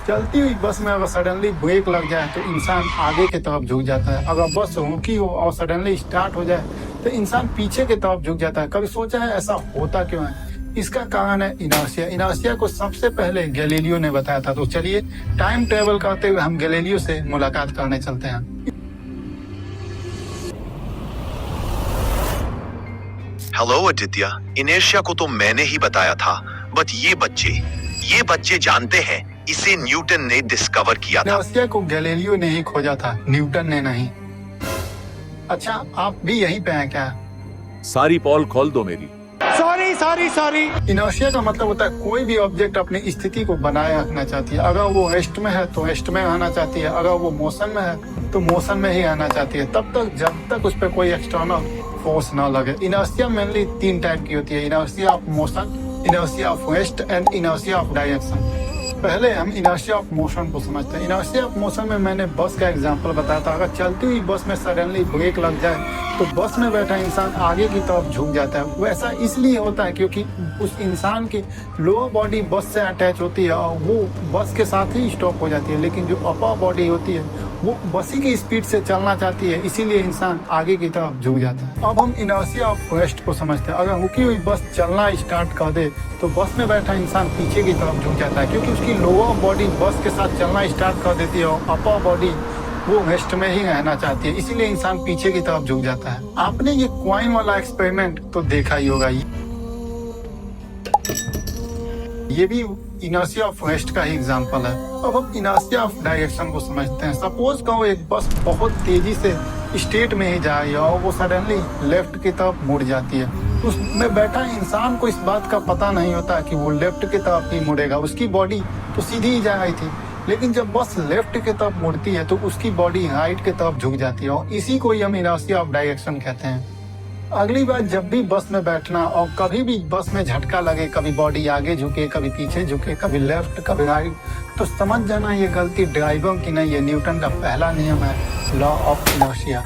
चलती हुई बस में अगर सडनली ब्रेक लग जाए तो इंसान आगे की तरफ झुक जाता है। अगर बस रुकी हो और सडनली स्टार्ट हो जाए तो इंसान पीछे की तरफ झुक जाता है। कभी सोचा है ऐसा होता क्यों है? इसका कारण है इनर्शिया। इनर्शिया को सबसे पहले गैलीलियो ने बताया था। तो चलिए टाइम ट्रेवल करते हुए हम गैलीलियो से मुलाकात करने चलते हैं। हेलो आदित्य, इनर्शिया को तो मैंने ही बताया था, बट ये बच्चे जानते हैं इसे न्यूटन ने डिस्कवर किया था। इनर्शिया को गैलीलियो ने ही खोजा था, न्यूटन ने नहीं। अच्छा, आप भी यहीं पे हैं क्या? सारी पॉल खोल दो मेरी। सॉरी। इनर्शिया का मतलब होता है कोई भी ऑब्जेक्ट अपनी स्थिति को बनाए रखना चाहती है। अगर वो रेस्ट में है तो रेस्ट में रहना चाहती है, अगर वो मोशन में है तो मोशन में ही रहना चाहती है, तब तक जब तक उस पर कोई एक्सटर्नल फोर्स ना लगे। इनर्शिया मेनली 3 टाइप की होती है: inertia of motion, inertia of rest and inertia of direction. पहले हम इनर्शिया ऑफ मोशन को समझते हैं। इनर्शिया ऑफ मोशन में मैंने बस का एग्जांपल बताया था। अगर चलती हुई बस में सडनली ब्रेक लग जाए तो बस में बैठा इंसान आगे की तरफ झुक जाता है। वैसा इसलिए होता है क्योंकि उस इंसान की लोअर बॉडी बस से अटैच होती है और वो बस के साथ ही स्टॉप हो जाती है, लेकिन जो अपर बॉडी होती है वो बस ही की स्पीड से चलना चाहती है, इसीलिए इंसान आगे की तरफ झुक जाता है। अब हम इनर्शिया ऑफ रेस्ट को समझते हैं। अगर रुकी हुई बस चलना स्टार्ट कर दे तो बस में बैठा इंसान पीछे की तरफ झुक जाता है, क्योंकि उसकी लोअर बॉडी बस के साथ चलना स्टार्ट कर देती है और अपर बॉडी वो रेस्ट में ही रहना चाहती है, इसीलिए इंसान पीछे की तरफ झुक जाता है। आपने ये क्वाइन वाला एक्सपेरिमेंट तो देखा ही होगा। ये भी इनर्शिया ऑफ रेस्ट का ही एग्जांपल है। अब हम इनर्शिया ऑफ डायरेक्शन को समझते हैं। सपोज कहो एक बस बहुत तेजी से स्ट्रेट में ही जा रही है और वो सडनली लेफ्ट की तरफ मुड़ जाती है। उसमें बैठा इंसान को इस बात का पता नहीं होता कि वो लेफ्ट की तरफ ही मुड़ेगा। उसकी बॉडी तो सीधी ही जा रही थी, लेकिन जब बस लेफ्ट की तरफ मुड़ती है तो उसकी बॉडी राइट की तरफ झुक जाती है और इसी को ही हम इनर्शिया ऑफ डायरेक्शन कहते हैं। अगली बार जब भी बस में बैठना और कभी भी बस में झटका लगे, कभी बॉडी आगे झुके, कभी पीछे झुके, कभी लेफ्ट कभी राइट, तो समझ जाना ये गलती ड्राइवर की नहीं है, न्यूटन का पहला नियम है, लॉ ऑफ इनर्शिया।